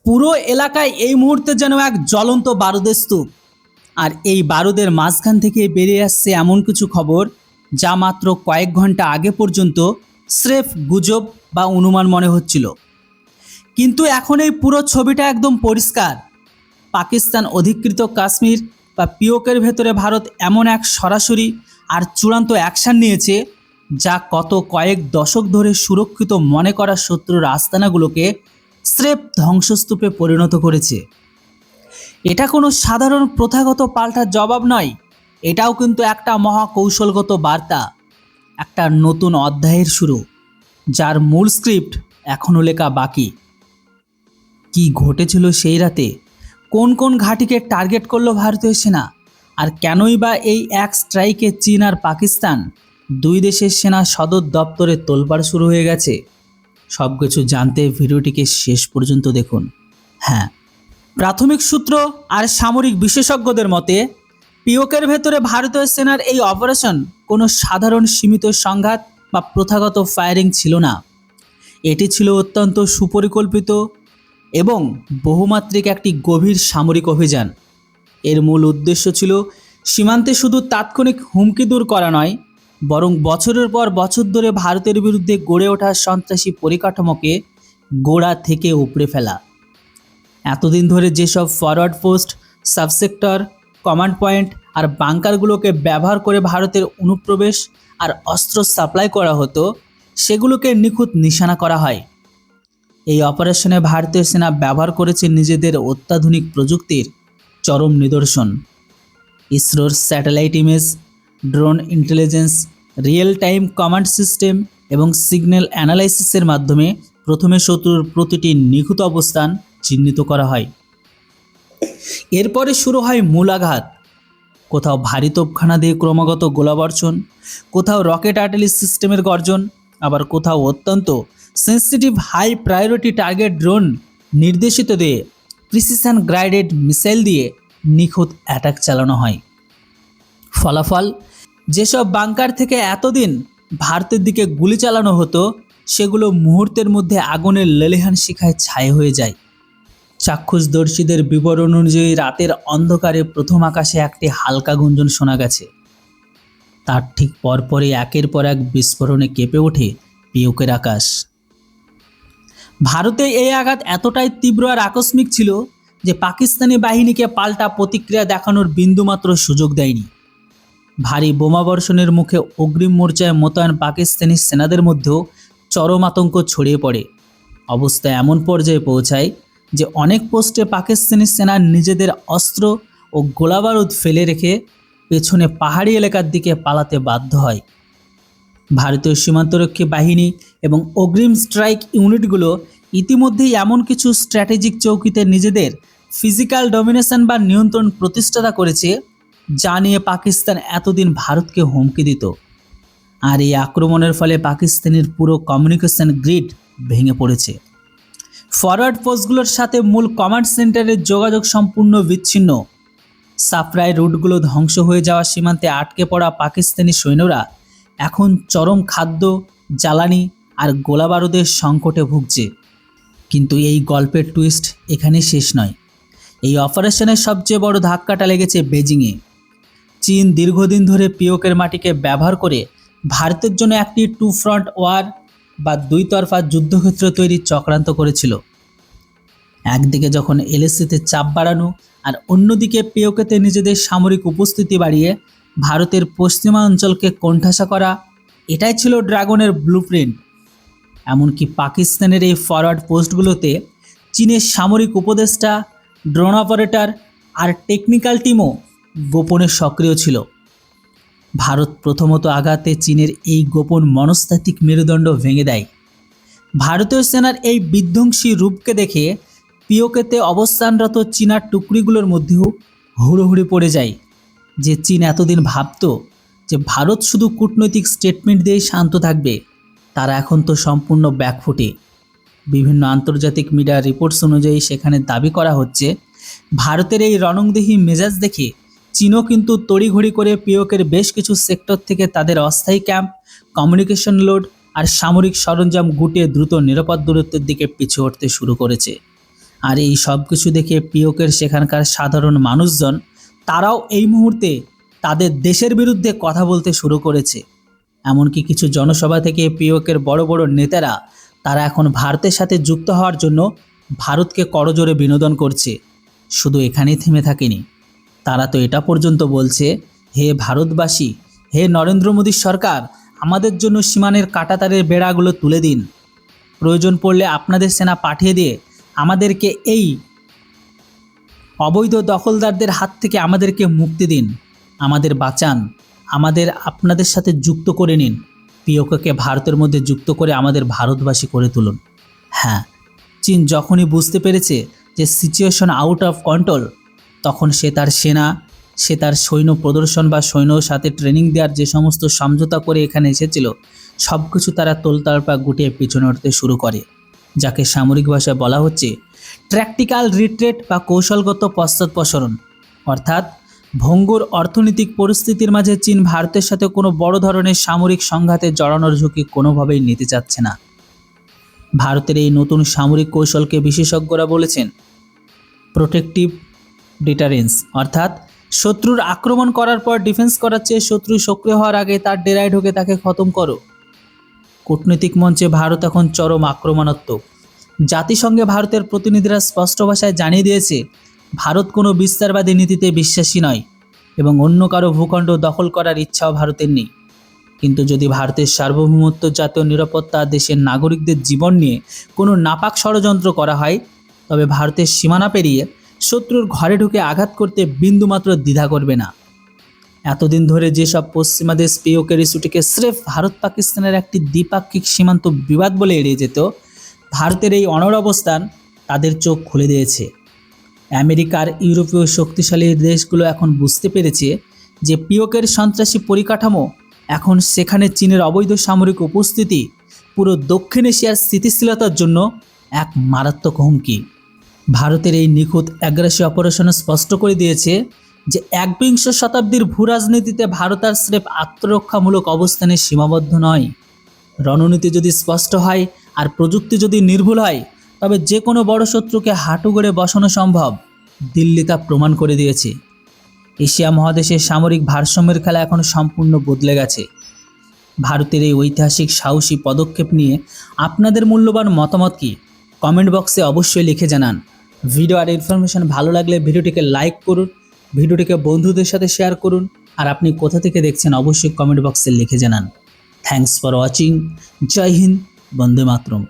পুরো এলাকায় এই মুহূর্তে যেন এক জ্বলন্ত বারুদের স্তূপ। আর এই বারুদের মাঝখান থেকে বেরিয়ে আসছে এমন কিছু খবর যা মাত্র কয়েক ঘন্টা আগে পর্যন্ত স্রেফ গুজব বা অনুমান মনে হচ্ছিল, কিন্তু এখন এই পুরো ছবিটা একদম পরিষ্কার। পাকিস্তান অধিকৃত কাশ্মীর বা পিওকের ভেতরে ভারত এমন এক সরাসরি আর চূড়ান্ত অ্যাকশন নিয়েছে যা কত কয়েক দশক ধরে সুরক্ষিত মনে করা শত্রুর আস্তানাগুলোকে স্রেফ ধ্বংসস্তূপে পরিণত করেছে। এটা কোনো সাধারণ প্রথাগত পাল্টা জবাব নয়, এটাও কিন্তু একটা মহাকৌশলগত বার্তা, একটা নতুন অধ্যায়ের শুরু, যার মূল স্ক্রিপ্ট এখনও লেখা বাকি। কি ঘটেছিল সেই রাতে, কোন কোন ঘাঁটিকে টার্গেট করলো ভারতীয় সেনা, আর কেনই বা এই এক স্ট্রাইকে চীন আর পাকিস্তান দুই দেশের সেনা সদর দপ্তরে তোলপাড় শুরু হয়ে গেছে, সব কিছু জানতে ভিডিওটিকে শেষ পর্যন্ত দেখুন। হ্যাঁ, প্রাথমিক সূত্র আর সামরিক বিশেষজ্ঞদের মতে পিওকের ভেতরে ভারতীয় সেনার এই অপারেশন কোনো সাধারণ সীমিত সংঘাত বা প্রথাগত ফায়ারিং ছিল না। এটি ছিল অত্যন্ত সুপরিকল্পিত এবং বহুমাত্রিক একটি গভীর সামরিক অভিযান। এর মূল উদ্দেশ্য ছিল সীমান্তে শুধু তাৎক্ষণিক হুমকি দূর করা নয়, বরং বছরের পর বছর ধরে ভারতের বিরুদ্ধে গড়ে ওঠা সন্ত্রাসী পরিকাঠামোকে গোড়া থেকে উপড়ে ফেলা। এতদিন ধরে যেসব forward post, subsector, command point আর বাংকারগুলোকে ব্যবহার করে ভারতের অনুপ্রবেশ আর অস্ত্র সাপ্লাই করা হতো, সেগুলোকে নিখুঁত নিশানা করা হয়। এই অপারেশনে ভারতীয় সেনা ব্যবহার করেছে নিজেদের অত্যাধুনিক প্রযুক্তির চরম নিদর্শন। ইসরোর satellite image, drone intelligence, real time command system এবং সিগন্যাল অ্যানালাইসিসের মাধ্যমে প্রথমে শত্রুর প্রতিটি নিখুঁত অবস্থান চিহ্নিত করা হয়। এরপরে শুরু হয় মূল আঘাত। কোথাও ভারী তোপখানা দিয়ে ক্রমাগত গোলাবর্ষণ, কোথাও রকেট আর্টিলারি সিস্টেমের গর্জন, আবার কোথাও অত্যন্ত sensitive high priority target drone নির্দেশিত দিয়ে প্রিসিশন গাইডেড মিসাইল দিয়ে নিখুঁত অ্যাটাক চালানো হয়। ফলাফল, যেসব বাংকার থেকে এতদিন ভারতের দিকে গুলি চালানো হতো, সেগুলো মুহূর্তের মধ্যে আগুনের লেলিহান শিখায় ছাই হয়ে যায়। চাক্ষুষদর্শীদের বিবরণ অনুযায়ী রাতের অন্ধকারে প্রথম আকাশে একটি হালকা গুঞ্জন শোনা গেছে। তার ঠিক পরপরই একের পর এক বিস্ফোরণে কেঁপে ওঠে পিওকের আকাশ। ভারতে এই আঘাত এতটাই তীব্র আর আকস্মিক ছিল যে পাকিস্তানি বাহিনীকে পাল্টা প্রতিক্রিয়া দেখানোর বিন্দুমাত্র সুযোগ দেয়নি। ভারী বোমাবর্ষণের মুখে অগ্রিম মোর্চায় মোতায়েন পাকিস্তানি সেনাদের মধ্যেও চরম আতঙ্ক ছড়িয়ে পড়ে। অবস্থা এমন পর্যায়ে পৌঁছায় যে অনেক পোস্টে পাকিস্তানি সেনা নিজেদের অস্ত্র ও গোলাবারুদ ফেলে রেখে পেছনে পাহাড়ি এলাকার দিকে পালাতে বাধ্য হয়। ভারতীয় সীমান্তরক্ষী বাহিনী এবং অগ্রিম স্ট্রাইক ইউনিটগুলো ইতিমধ্যেই এমন কিছু স্ট্র্যাটেজিক চৌকিতে নিজেদের ফিজিক্যাল ডমিনেশন বা নিয়ন্ত্রণ প্রতিষ্ঠাতা করেছে যা নিয়ে পাকিস্তান এতদিন ভারতকে হুমকি দিত। আর এই আক্রমণের ফলে পাকিস্তানের পুরো কমিউনিকেশন গ্রিড ভেঙে পড়েছে। ফরওয়ার্ড পোস্টগুলোর সাথে মূল কমান্ড সেন্টারের যোগাযোগ সম্পূর্ণ বিচ্ছিন্ন। সাপ্লাই রুটগুলো ধ্বংস হয়ে যাওয়া সীমান্তে আটকে পড়া পাকিস্তানি সৈন্যরা এখন চরম খাদ্য, জ্বালানি আর গোলাবারুদের সংকটে ভুগছে। কিন্তু এই গল্পের টুইস্ট এখানে শেষ নয়। এই অপারেশনের সবচেয়ে বড় ধাক্কাটা লেগেছে বেজিংয়ে। চীন দীর্ঘদিন ধরে পিওকের মাটিকে ব্যবহার করে ভারতের জন্য একটি টু ফ্রন্ট ওয়ার বা দুই তরফা যুদ্ধক্ষেত্র তৈরির চক্রান্ত করেছিল। একদিকে যখন এলএসিতে চাপ বাড়ানো আর অন্যদিকে পিওকেতে নিজেদের সামরিক উপস্থিতি বাড়িয়ে ভারতের পশ্চিমা অঞ্চলকে কোণঠাসা করা, এটাই ছিল ড্রাগনের ব্লুপ্রিন্ট। এমনকি পাকিস্তানের এই ফরওয়ার্ড পোস্টগুলোতে চীনের সামরিক উপদেষ্টা, ড্রোন অপারেটর আর টেকনিক্যাল টিমও গোপনে সক্রিয় ছিল। ভারত প্রথমত আঘাতে চীনের এই গোপন মনস্তাত্ত্বিক মেরুদণ্ড ভেঙে দেয়। ভারতীয় সেনার এই বিধ্বংসী রূপকে দেখে পিওকেতে অবস্থানরত চীনার টুকরিগুলোর মধ্যেও হুড়োহুড়ি পড়ে যায় যে চীন এতদিন ভাবত যে ভারত শুধু কূটনৈতিক স্টেটমেন্ট দিয়েই শান্ত থাকবে, তারা এখন তো সম্পূর্ণ ব্যাকফুটে। বিভিন্ন আন্তর্জাতিক মিডিয়া রিপোর্টস অনুযায়ী সেখানে দাবি করা হচ্ছে ভারতের এই রণংদেহী মেজাজ দেখে চীনও কিন্তু তড়িঘড়ি করে পিওকের বেশ কিছু সেক্টর থেকে তাদের অস্থায়ী ক্যাম্প, কমিউনিকেশন লোড আর সামরিক সরঞ্জাম গুটিয়ে দ্রুত নিরাপদ দূরত্বের দিকে পিছু উঠতে শুরু করেছে। আর এই সব কিছু দেখে পিওকের সেখানকার সাধারণ মানুষজন তারাও এই মুহূর্তে তাদের দেশের বিরুদ্ধে কথা বলতে শুরু করেছে। এমনকি কিছু জনসভা থেকে পিওকের বড় বড় নেতারা তারা এখন ভারতের সাথে যুক্ত হওয়ার জন্য ভারতকে করজোরে বিনোদন করছে। শুধু এখানেই থেমে থাকেনি, তারা তো এটা পর্যন্ত বলছে, হে ভারতবাসী, হে নরেন্দ্র মোদীর সরকার, আমাদের জন্য সীমানের কাঁটাতারের বেড়াগুলো তুলে দিন। প্রয়োজন পড়লে আপনাদের সেনা পাঠিয়ে দিয়ে আমাদেরকে এই অবৈধ দখলদারদের হাত থেকে আমাদেরকে মুক্তি দিন, আমাদের বাঁচান, আমাদের আপনাদের সাথে যুক্ত করে নিন। পিওকেকে ভারতের মধ্যে যুক্ত করে আমাদের ভারতবাসী করে তুলুন। হ্যাঁ, চীন যখনই বুঝতে পেরেছে যে সিচুয়েশন আউট অফ কন্ট্রোল, তখন সে তার সেনা, সে তার সৈন্য প্রদর্শন বা সৈন্যর সাথে ট্রেনিং দেওয়ার যে সমস্ত সমঝোতা করে এখানে এসেছিল, সব কিছু তারা তোলতাড়পা গুটিয়ে পিছনে উঠতে শুরু করে, যাকে সামরিক ভাষায় বলা হচ্ছে ট্র্যাকটিক্যাল রিট্রেট বা কৌশলগত পশ্চাৎপসরণ। অর্থাৎ ভঙ্গুর অর্থনৈতিক পরিস্থিতির মাঝে চীন ভারতের সাথে কোনো বড় ধরনের সামরিক সংঘাতে জড়ানোর ঝুঁকি কোনোভাবেই নিতে চাচ্ছে না। ভারতের এই নতুন সামরিক কৌশলকে বিশেষজ্ঞরা বলেছেন প্রোটেকটিভ ডিটারেন্স, অর্থাৎ শত্রুর আক্রমণ করার পর ডিফেন্স করার চেয়ে শত্রু সক্রিয় হওয়ার আগে তার ডেরায় ঢুকে তাকে খতম করো। কূটনৈতিক মঞ্চে ভারত এখন চরম আক্রমণাত্মক। জাতিসংঘে ভারতের প্রতিনিধিরা স্পষ্ট ভাষায় জানিয়ে দিয়েছে, ভারত কোনো বিস্তারবাদী নীতিতে বিশ্বাসী নয় এবং অন্য কারো ভূখণ্ড দখল করার ইচ্ছাও ভারতের নেই। কিন্তু যদি ভারতের সার্বভৌমত্ব, জাতীয় নিরাপত্তা, দেশের নাগরিকদের জীবন নিয়ে কোনো নাপাক ষড়যন্ত্র করা হয়, তবে ভারতের সীমানা পেরিয়ে শত্রুর ঘরে ঢুকে আঘাত করতে বিন্দুমাত্র দ্বিধা করবে না। এতদিন ধরে যেসব পশ্চিমা দেশ পিওকের ইস্যুটিকে স্রেফ ভারত পাকিস্তানের একটি দ্বিপাক্ষিক সীমান্ত বিবাদ বলে এড়িয়ে যেত, ভারতের এই অনড় অবস্থান তাদের চোখ খুলে দিয়েছে। আমেরিকার ইউরোপীয় শক্তিশালী দেশগুলো এখন বুঝতে পেরেছে যে পিওকের সন্ত্রাসী পরিকাঠামো এখন সেখানে চীনের অবৈধ সামরিক উপস্থিতি পুরো দক্ষিণ এশিয়ার স্থিতিশীলতার জন্য এক মারাত্মক হুমকি। ভারতের এই নিখুঁত অ্যাগ্রেসিভ অপারেশন স্পষ্ট করে দিয়েছে যে একবিংশ শতাব্দীর ভূরাজনীতিতে ভারত আর স্রেফ আত্মরক্ষামূলক অবস্থানে সীমাবদ্ধ নয়। রণনীতি যদি স্পষ্ট হয় আর প্রযুক্তি যদি নির্ভুল হয়, তবে যে কোনো বড় শত্রুকে হাঁটু গেড়ে বসানো সম্ভব। দিল্লি তা প্রমাণ করে দিয়েছে। এশিয়া মহাদেশের সামরিক ভারসাম্যের খেলা এখন সম্পূর্ণ বদলে গেছে। ভারতের এই ঐতিহাসিক সাহসী পদক্ষেপ নিয়ে আপনাদের মূল্যবান মতামত কি? কমেন্ট বক্সে অবশ্যই লিখে জানান। ভিডিও আর ইনফরমেশন ভালো লাগলে ভিডিওটিকে লাইক করুন, ভিডিওটিকে বন্ধুদের সাথে শেয়ার করুন, আর আপনি কোথা থেকে দেখছেন অবশ্যই কমেন্ট বক্সে লিখে জানান। Thanks for watching. জয় হিন্দ, বন্দে মাতরম।